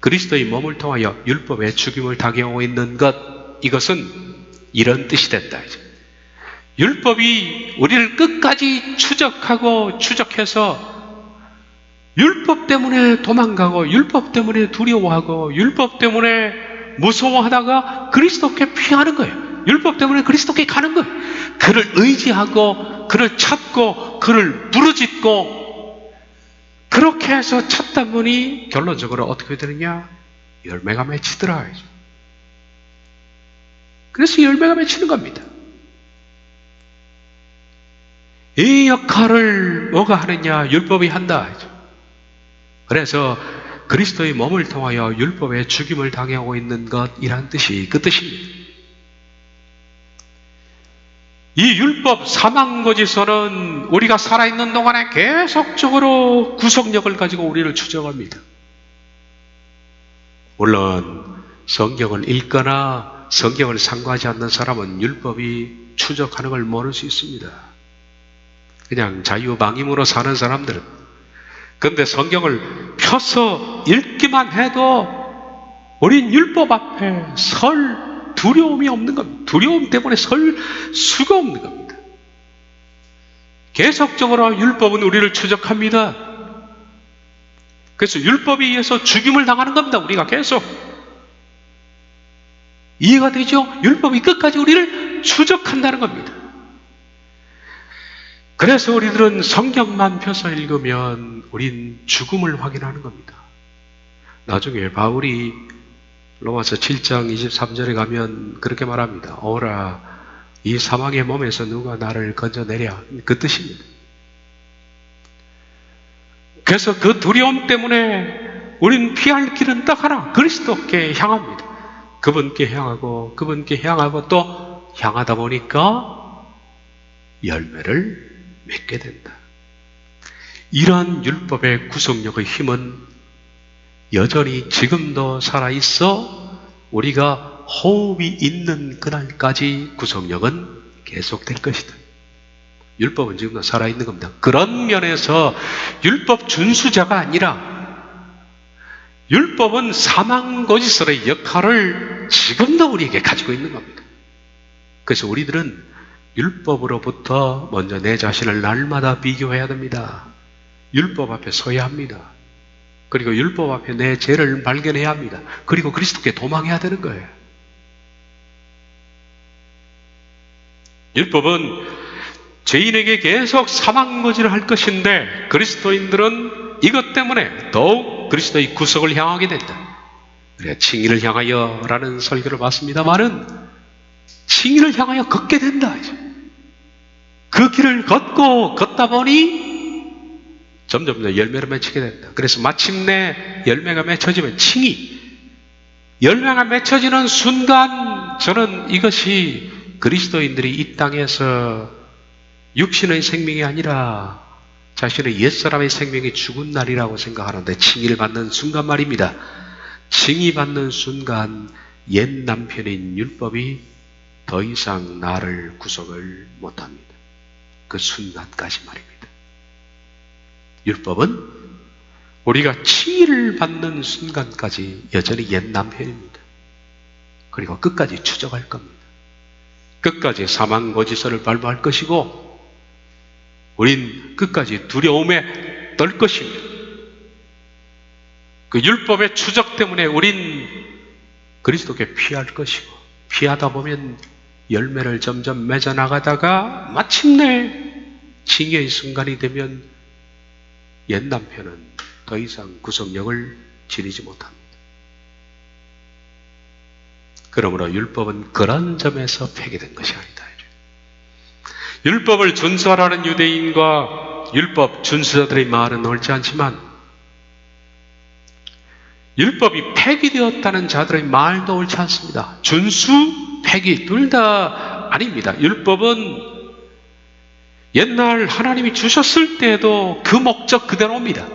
그리스도의 몸을 통하여 율법의 죽임을 당해오고 있는 것, 이것은 이런 뜻이 된다. 율법이 우리를 끝까지 추적하고 추적해서 율법 때문에 도망가고 율법 때문에 두려워하고 율법 때문에 무서워하다가 그리스도께 피하는 거예요. 율법 때문에 그리스도께 가는 거예요. 그를 의지하고 그를 찾고 그를 부르짖고 그렇게 해서 찾다 보니 결론적으로 어떻게 되느냐? 열매가 맺히더라. 그래서 열매가 맺히는 겁니다. 이 역할을 뭐가 하느냐? 율법이 한다. 그래서 그리스도의 몸을 통하여 율법의 죽임을 당하고 있는 것이란 뜻이 그 뜻입니다. 이 율법 사망고지서는 우리가 살아있는 동안에 계속적으로 구속력을 가지고 우리를 추적합니다. 물론 성경을 읽거나 성경을 상고하지 않는 사람은 율법이 추적하는 걸 모를 수 있습니다. 그냥 자유방임으로 사는 사람들은. 그런데 성경을 펴서 읽기만 해도 우린 율법 앞에 설 두려움이 없는 겁니다. 두려움 때문에 설 수가 없는 겁니다. 계속적으로 율법은 우리를 추적합니다. 그래서 율법에 의해서 죽임을 당하는 겁니다. 우리가 계속. 이해가 되죠? 율법이 끝까지 우리를 추적한다는 겁니다. 그래서 우리들은 성경만 펴서 읽으면 우린 죽음을 확인하는 겁니다. 나중에 바울이 로마서 7장 23절에 가면 그렇게 말합니다. 오라, 이 사망의 몸에서 누가 나를 건져내랴. 그 뜻입니다. 그래서 그 두려움 때문에 우린 피할 길은 딱 하나, 그리스도께 향합니다. 그분께 향하고 그분께 향하고 또 향하다 보니까 열매를 맺게 된다. 이러한 율법의 구속력의 힘은 여전히 지금도 살아있어 우리가 호흡이 있는 그날까지 구속력은 계속될 것이다. 율법은 지금도 살아있는 겁니다. 그런 면에서 율법 준수자가 아니라 율법은 사망고지서의 역할을 지금도 우리에게 가지고 있는 겁니다. 그래서 우리들은 율법으로부터 먼저 내 자신을 날마다 비교해야 됩니다. 율법 앞에 서야 합니다. 그리고 율법 앞에 내 죄를 발견해야 합니다. 그리고 그리스도께 도망해야 되는 거예요. 율법은 죄인에게 계속 사망고지를 할 것인데 그리스도인들은 이것 때문에 더욱 그리스도의 구속을 향하게 된다. 우리가 칭의를 향하여 라는 설교를 봤습니다만은 칭의를 향하여 걷게 된다. 그 길을 걷다 보니 점점 더 열매를 맺히게 된다. 그래서 마침내 열매가 맺혀지면 칭의. 열매가 맺혀지는 순간 저는 이것이 그리스도인들이 이 땅에서 육신의 생명이 아니라 자신의 옛사람의 생명이 죽은 날이라고 생각하는데 칭의를 받는 순간 말입니다. 칭의 받는 순간 옛 남편인 율법이 더 이상 나를 구속을 못합니다. 그 순간까지 말입니다. 율법은 우리가 칭의를 받는 순간까지 여전히 옛 남편입니다. 그리고 끝까지 추적할 겁니다. 끝까지 사망고지서를 발부할 것이고 우린 끝까지 두려움에 떨 것입니다. 그 율법의 추적 때문에 우린 그리스도께 피할 것이고 피하다 보면 열매를 점점 맺어나가다가 마침내 징계의 순간이 되면 옛 남편은 더 이상 구속력을 지니지 못합니다. 그러므로 율법은 그런 점에서 폐기된 것이 아니다. 율법을 준수하라는 유대인과 율법 준수자들의 말은 옳지 않지만 율법이 폐기되었다는 자들의 말도 옳지 않습니다. 준수, 폐기 둘 다 아닙니다. 율법은 옛날 하나님이 주셨을 때도 그 목적 그대로입니다.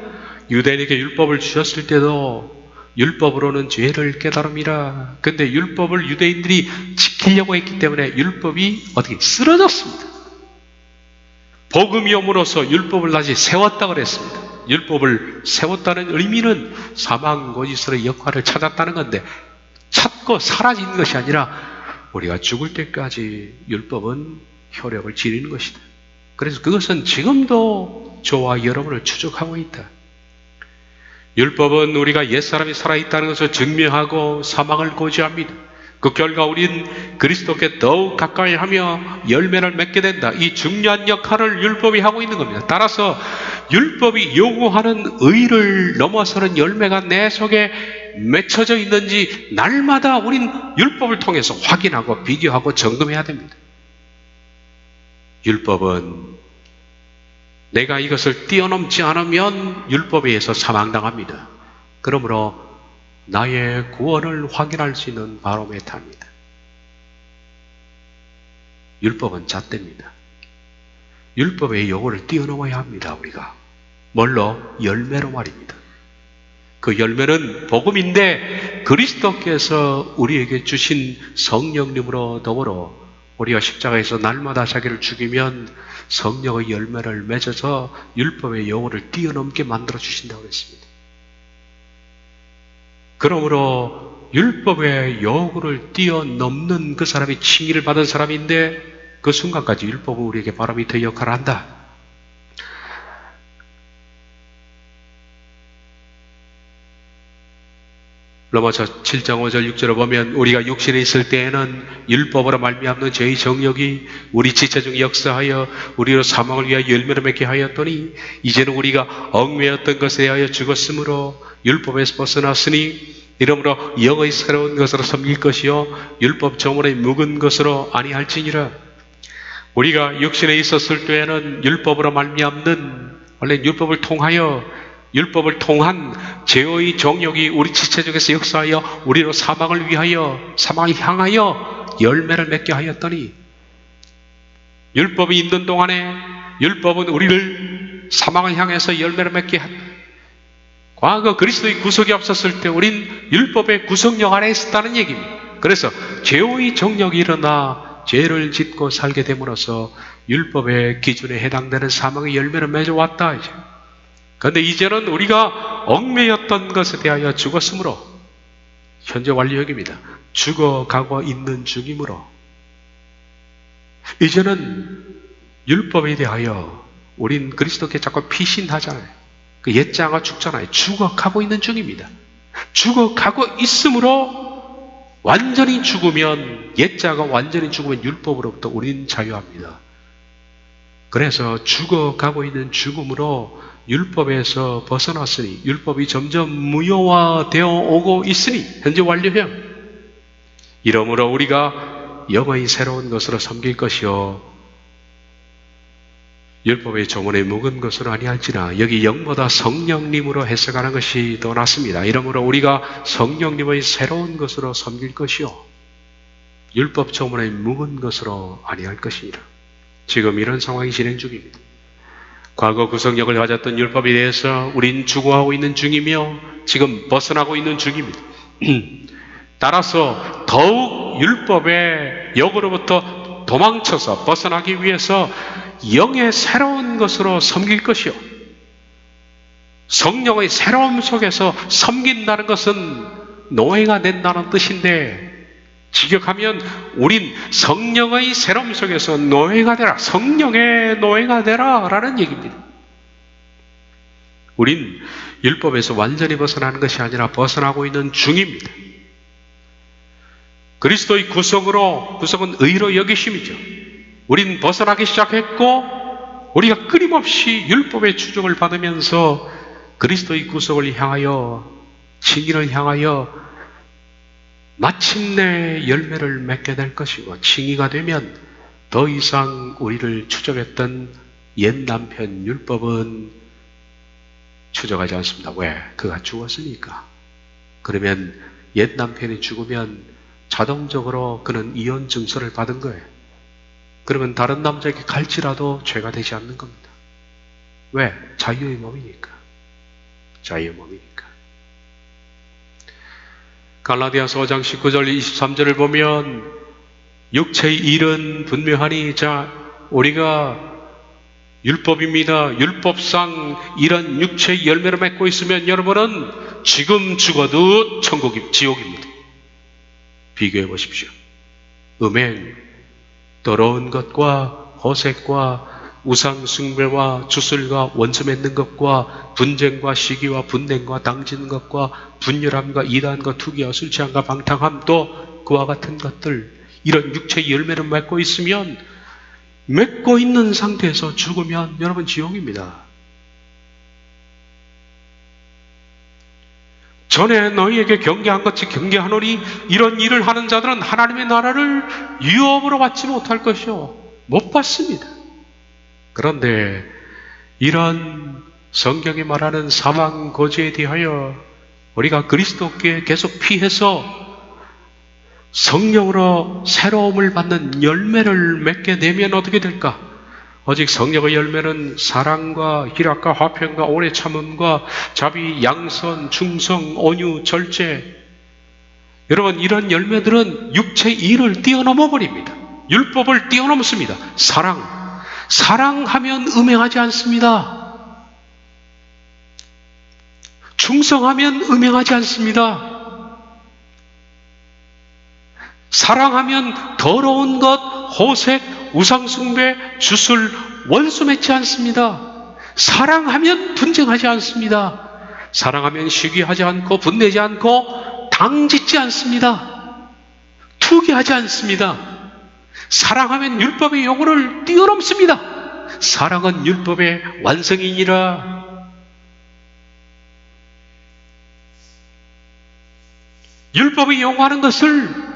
유대인에게 율법을 주셨을 때도 율법으로는 죄를 깨달음이라. 근데 율법을 유대인들이 지키려고 했기 때문에 율법이 어떻게 쓰러졌습니다. 복음이 옴으로써 율법을 다시 세웠다고 그랬습니다. 율법을 세웠다는 의미는 사망 고지서의 역할을 찾았다는 건데, 찾고 사라진 것이 아니라 우리가 죽을 때까지 율법은 효력을 지니는 것이다. 그래서 그것은 지금도 저와 여러분을 추적하고 있다. 율법은 우리가 옛사람이 살아있다는 것을 증명하고 사망을 고지합니다. 그 결과 우린 그리스도께 더욱 가까이 하며 열매를 맺게 된다. 이 중요한 역할을 율법이 하고 있는 겁니다. 따라서 율법이 요구하는 의를 넘어서는 열매가 내 속에 맺혀져 있는지 날마다 우린 율법을 통해서 확인하고 비교하고 점검해야 됩니다. 율법은 내가 이것을 뛰어넘지 않으면 율법에 의해서 사망당합니다. 그러므로 나의 구원을 확인할 수 있는 바로메터입니다. 율법은 잣대입니다. 율법의 요구를 뛰어넘어야 합니다. 우리가 뭘로? 열매로 말입니다. 그 열매는 복음인데 그리스도께서 우리에게 주신 성령님으로 더불어 우리가 십자가에서 날마다 자기를 죽이면 성령의 열매를 맺어서 율법의 요구를 뛰어넘게 만들어 주신다고 했습니다. 그러므로 율법의 요구를 뛰어넘는 그 사람이 칭의를 받은 사람인데 그 순간까지 율법은 우리에게 바로미터 역할을 한다. 로마서 7장 5절 6절을 보면 우리가 육신에 있을 때에는 율법으로 말미암는 죄의 정욕이 우리 지체 중에 역사하여 우리로 사망을 위하여 열매를 맺게 하였더니 이제는 우리가 얽매였던 것에 대하여 죽었으므로 율법에서 벗어났으니 이러므로 영의 새로운 것으로 섬길 것이요 율법 저물에 묵은 것으로 아니할지니라. 우리가 육신에 있었을 때에는 율법으로 말미암는 원래 율법을 통한 죄의 정욕이 우리 지체 중에서 역사하여 우리로 사망을 향하여 열매를 맺게 하였더니 율법이 있는 동안에 율법은 우리를 사망을 향해서 열매를 맺게 한다. 과거 그리스도의 구속이 없었을 때 우린 율법의 구속력 아래 있었다는 얘기입니다. 그래서 죄의 정욕이 일어나 죄를 짓고 살게 됨으로써 율법의 기준에 해당되는 사망의 열매를 맺어왔다. 이제. 그런데 이제는 우리가 얽매였던 것에 대하여 죽었으므로 현재 완료역입니다. 죽어가고 있는 중이므로 이제는 율법에 대하여 우린 그리스도께 자꾸 피신하잖아요. 그 옛자가 죽잖아요. 죽어가고 있는 중입니다. 죽어가고 있으므로 완전히 죽으면 옛자가 완전히 죽으면 율법으로부터 우린 자유합니다. 그래서 죽어가고 있는 죽음으로 율법에서 벗어났으니 율법이 점점 무효화되어 오고 있으니 현재 완료해요. 이러므로 우리가 영의 새로운 것으로 섬길 것이요 율법의 조문에 묵은 것으로 아니할지라. 여기 영보다 성령님으로 해석하는 것이 더 낫습니다. 이러므로 우리가 성령님의 새로운 것으로 섬길 것이요 율법 조문에 묵은 것으로 아니할 것이니라. 지금 이런 상황이 진행 중입니다. 과거 구속력을 가졌던 율법에 대해서 우린 죽어가고 있는 중이며 지금 벗어나고 있는 중입니다. 따라서 더욱 율법의 역으로부터 도망쳐서 벗어나기 위해서 영의 새로운 것으로 섬길 것이요 성령의 새로움 속에서 섬긴다는 것은 노예가 된다는 뜻인데 직역하면 우린 성령의 새로움 속에서 노예가 되라, 성령의 노예가 되라 라는 얘기입니다. 우린 율법에서 완전히 벗어나는 것이 아니라 벗어나고 있는 중입니다. 그리스도의 구속은 의로 여기심이죠. 우린 벗어나기 시작했고 우리가 끊임없이 율법의 추종을 받으면서 그리스도의 구속을 향하여 칭의를 향하여 마침내 열매를 맺게 될 것이고 칭의가 되면 더 이상 우리를 추적했던 옛 남편 율법은 추적하지 않습니다. 왜? 그가 죽었으니까. 그러면 옛 남편이 죽으면 자동적으로 그는 이혼 증서를 받은 거예요. 그러면 다른 남자에게 갈지라도 죄가 되지 않는 겁니다. 왜? 자유의 몸이니까. 자유의 몸이니까. 갈라디아서 5장 19절 23절을 보면 육체의 일은 분명하니 자 우리가 율법입니다. 율법상 이런 육체의 열매를 맺고 있으면 여러분은 지금 죽어도 지옥입니다. 비교해 보십시오. 음행, 더러운 것과 호색과 우상숭배와 주술과 원수 맺는 것과 분쟁과 시기와 분냉과 당지는 것과 분열함과 이단과 투기와 술 취함과 방탕함도 그와 같은 것들, 이런 육체의 열매를 맺고 있으면, 맺고 있는 상태에서 죽으면 여러분 지옥입니다. 전에 너희에게 경계한 것이 경계하노니 이런 일을 하는 자들은 하나님의 나라를 유업으로 받지 못할 것이요, 못 받습니다. 그런데 이런 성경이 말하는 사망 고지에 대하여 우리가 그리스도께 계속 피해서 성령으로 새로움을 받는 열매를 맺게 되면 어떻게 될까? 오직 성령의 열매는 사랑과 희락과 화평과 오래 참음과 자비, 양선, 충성, 온유, 절제. 여러분, 이런 열매들은 육체의 일을 뛰어넘어 버립니다. 율법을 뛰어넘습니다. 사랑하면 음행하지 않습니다. 충성하면 음행하지 않습니다. 사랑하면 더러운 것, 호색, 우상숭배, 주술, 원수 맺지 않습니다. 사랑하면 분쟁하지 않습니다. 사랑하면 시기하지 않고 분내지 않고 당짓지 않습니다. 투기하지 않습니다. 사랑하면 율법의 요구를 뛰어넘습니다. 사랑은 율법의 완성이니라. 율법이 요구하는 것을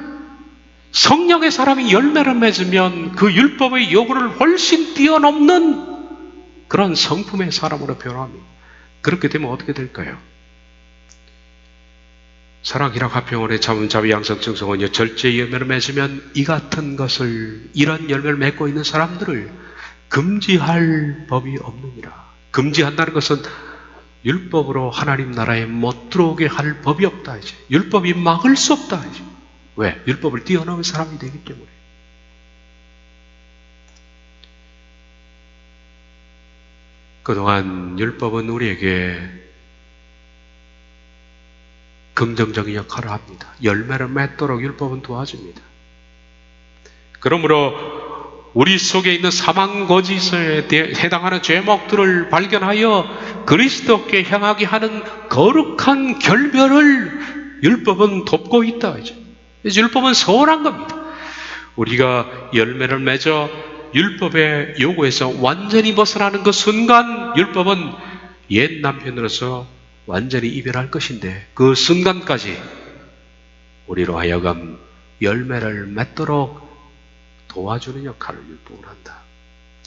성령의 사람이 열매를 맺으면 그 율법의 요구를 훨씬 뛰어넘는 그런 성품의 사람으로 변합니다. 그렇게 되면 어떻게 될까요? 사랑, 희락, 화평, 오래 참음, 자비, 양선, 충성, 온유, 절제의 열매를 맺으면 이 같은 것을, 이런 열매를 맺고 있는 사람들을 금지할 법이 없느니라. 금지한다는 것은 율법으로 하나님 나라에 못 들어오게 할 법이 없다 이제. 율법이 막을 수 없다 이제. 왜? 율법을 뛰어넘은 사람이 되기 때문에. 그동안 율법은 우리에게 긍정적인 역할을 합니다. 열매를 맺도록 율법은 도와줍니다. 그러므로 우리 속에 있는 사망 거짓에 해당하는 죄목들을 발견하여 그리스도께 향하게 하는 거룩한 결별을 율법은 돕고 있다 이제. 율법은 소홀한 겁니다. 우리가 열매를 맺어 율법의 요구에서 완전히 벗어나는 그 순간 율법은 옛 남편으로서 완전히 이별할 것인데, 그 순간까지 우리로 하여금 열매를 맺도록 도와주는 역할을 율법은 한다.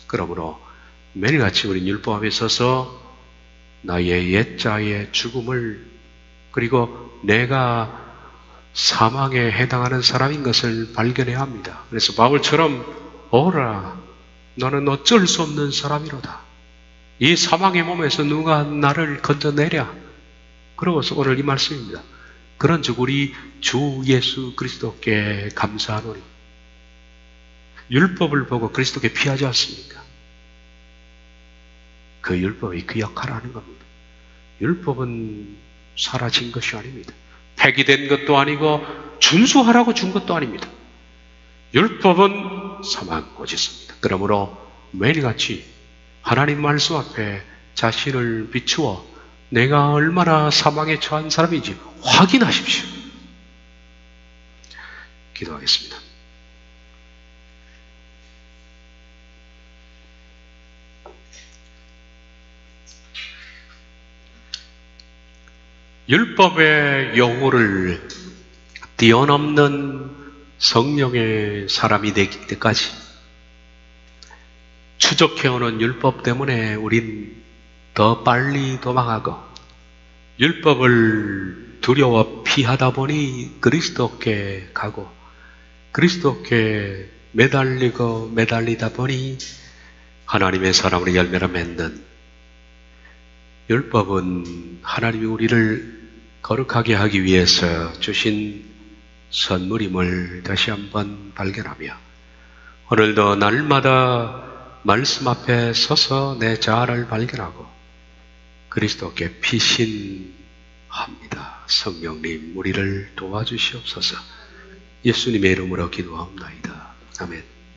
그러므로 매일같이 우리는 율법 앞에 서서 나의 옛자의 죽음을, 그리고 내가 사망에 해당하는 사람인 것을 발견해야 합니다. 그래서 바울처럼 오라, 너는 어쩔 수 없는 사람이로다. 이 사망의 몸에서 누가 나를 건져내랴. 그러고서 오늘 이 말씀입니다. 그런즉 우리 주 예수 그리스도께 감사하노니. 율법을 보고 그리스도께 피하지 않습니까? 그 율법이 그 역할을 하는 겁니다. 율법은 사라진 것이 아닙니다. 폐기된 것도 아니고 준수하라고 준 것도 아닙니다. 율법은 사망고지습니다. 그러므로 매일같이 하나님 말씀 앞에 자신을 비추어 내가 얼마나 사망에 처한 사람인지 확인하십시오. 기도하겠습니다. 율법의 요구를 뛰어넘는 성령의 사람이 되기 때까지 추적해오는 율법 때문에 우린 더 빨리 도망하고 율법을 두려워 피하다 보니 그리스도께 가고 그리스도께 매달리다 보니 하나님의 사람으로 열매를 맺는 율법은 하나님이 우리를 거룩하게 하기 위해서 주신 선물임을 다시 한번 발견하며 오늘도 날마다 말씀 앞에 서서 내 자아를 발견하고 그리스도께 피신합니다. 성령님 우리를 도와주시옵소서. 예수님의 이름으로 기도하옵나이다. 아멘.